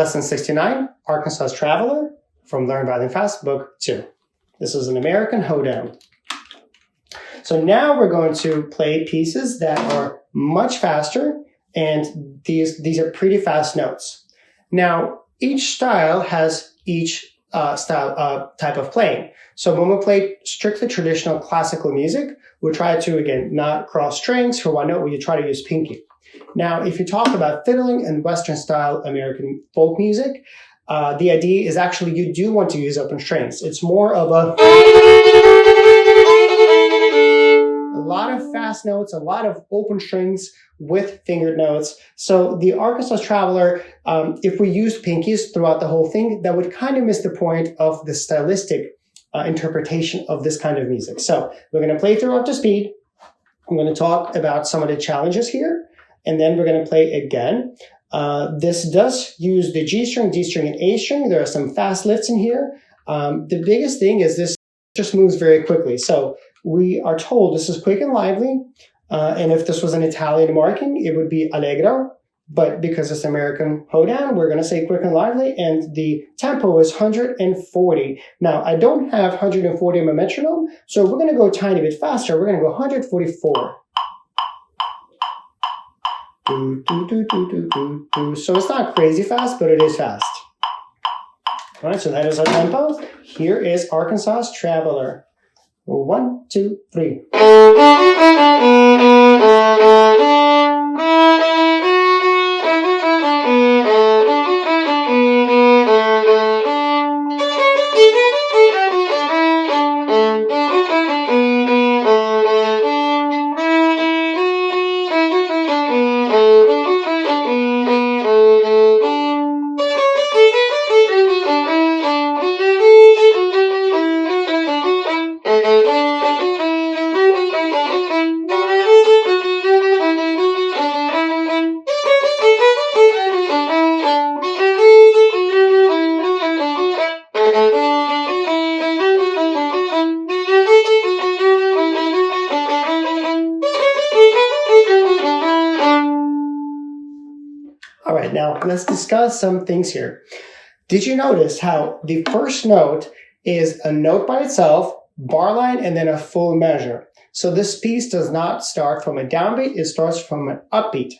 Lesson 69, Arkansas Traveler from Learn Violin Fast, Book 2. This is an American hoedown. So now we're going to play pieces that are much faster, and these are pretty fast notes. Now, each style has each type of playing. So when we play strictly traditional classical music, we try to, again, not cross strings. For one note, we try to use pinky. Now, if you talk about fiddling and Western-style American folk music, the idea is actually you do want to use open strings. It's more of a lot of fast notes, a lot of open strings with fingered notes. So the Arkansas Traveler, if we used pinkies throughout the whole thing, that would kind of miss the point of the stylistic interpretation of this kind of music. So we're going to play through up to speed. I'm going to talk about some of the challenges here, and then we're going to play again. This does use the G string, D string, and A string. There are some fast lifts in here. The biggest thing is this just moves very quickly. So we are told this is quick and lively. And if this was an Italian marking, it would be allegro. But because it's American hoedown, we're going to say quick and lively. And the tempo is 140. Now, I don't have 140 on my metronome, so we're going to go a tiny bit faster. We're going to go 144. So it's not crazy fast, but it is fast. All right, so that is our tempo. Here is Arkansas Traveler. 1, 2, 3. All right, now let's discuss some things here. Did you notice how the first note is a note by itself, bar line, and then a full measure? So this piece does not start from a downbeat, it starts from an upbeat.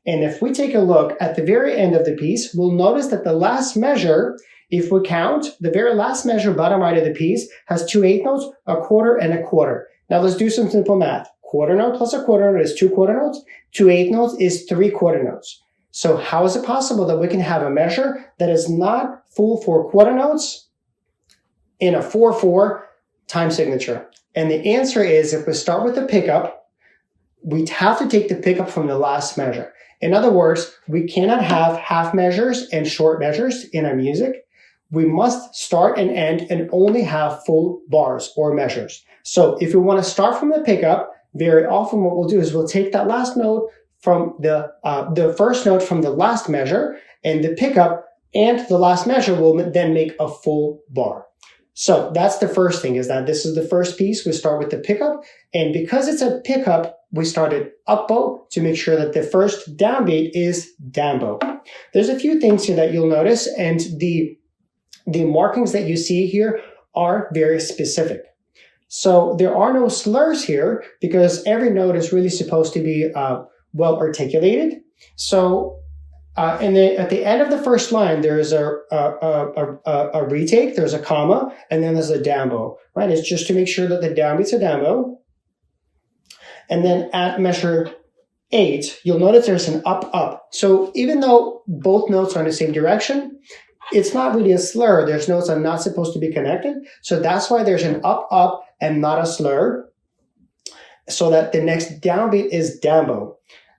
And if we take a look at the very end of the piece, we'll notice that the last measure, if we count, the very last measure, bottom right of the piece, has 2 eighth notes, a quarter, and a quarter. Now let's do some simple math. Quarter note plus a quarter note is 2 quarter notes. 2 eighth notes is 3 quarter notes. So how is it possible that we can have a measure that is not full 4 quarter notes in a 4/4 time signature? And the answer is, if we start with the pickup, we have to take the pickup from the last measure. In other words, we cannot have half measures and short measures in our music. We must start and end and only have full bars or measures. So if we want to start from the pickup, very often what we'll do is we'll take that last note from the first note from the last measure, and the pickup and the last measure will then make a full bar. So that's the first thing, is that this is the first piece. We start with the pickup, and because it's a pickup, we started up bow to make sure that the first downbeat is down bow. There's a few things here that you'll notice, and the markings that you see here are very specific. So there are no slurs here because every note is really supposed to be well articulated. So at the end of the first line, there's a retake, there's a comma, and then there's a down bow, right? It's just to make sure that the downbeat's a down bow. And then at measure 8, you'll notice there's an up. So even though both notes are in the same direction, it's not really a slur. There's notes that are not supposed to be connected. So that's why there's an up and not a slur, so that the next downbeat is down bow.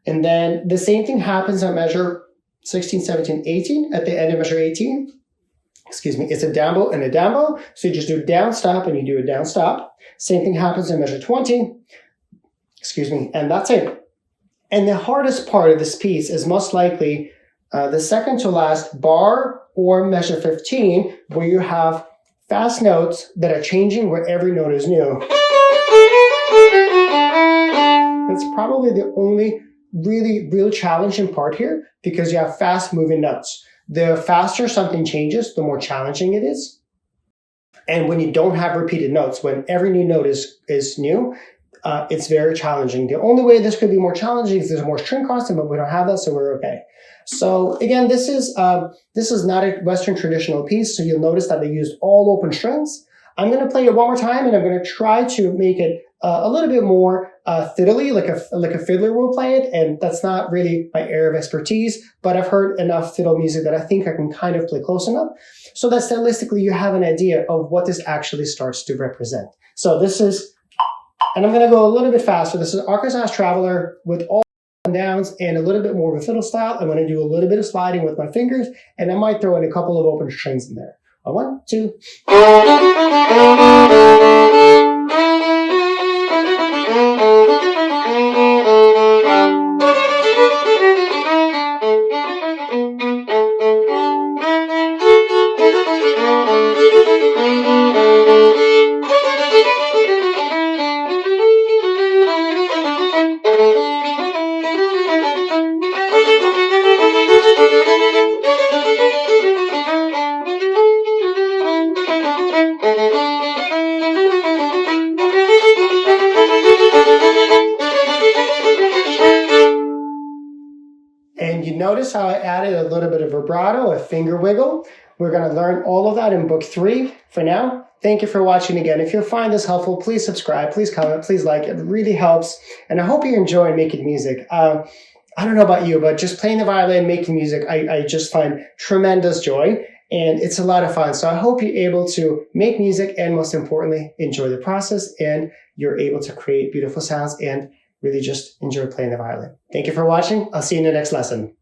And then the same thing happens at measure 16, 17, 18. At the end of measure 18, it's a down bow and a down bow. So you just do down stop and you do a down stop. Same thing happens in measure 20. And that's it. And the hardest part of this piece is most likely the second to last bar or measure 15, where you have fast notes that are changing where every note is new. That's probably the only really real challenging part here, because you have fast moving notes. the faster something changes, the more challenging it is. And when you don't have repeated notes, when every new note is new, it's very challenging. The only way this could be more challenging is there's more string crossing, but we don't have that, so we're okay. So again, this is not a Western traditional piece, so you'll notice that they used all open strings. I'm going to play it one more time, and I'm going to try to make it a little bit more fiddly, like a fiddler will play it, and that's not really my area of expertise, but I've heard enough fiddle music that I think I can kind of play close enough, so that stylistically you have an idea of what this actually starts to represent. So this is, and I'm going to go a little bit faster. This is Arkansas Traveler with all and downs and a little bit more of a fiddle style. I'm going to do a little bit of sliding with my fingers, and I might throw in a couple of open strings in there. 1, 2. And you notice how I added a little bit of vibrato, a finger wiggle. We're going to learn all of that in book 3. For now, thank you for watching again. If you find this helpful, please subscribe, please comment, please like. It really helps. And I hope you enjoy making music. I don't know about you, but just playing the violin, making music, I just find tremendous joy. And it's a lot of fun. So I hope you're able to make music and, most importantly, enjoy the process. And you're able to create beautiful sounds and really just enjoy playing the violin. Thank you for watching. I'll see you in the next lesson.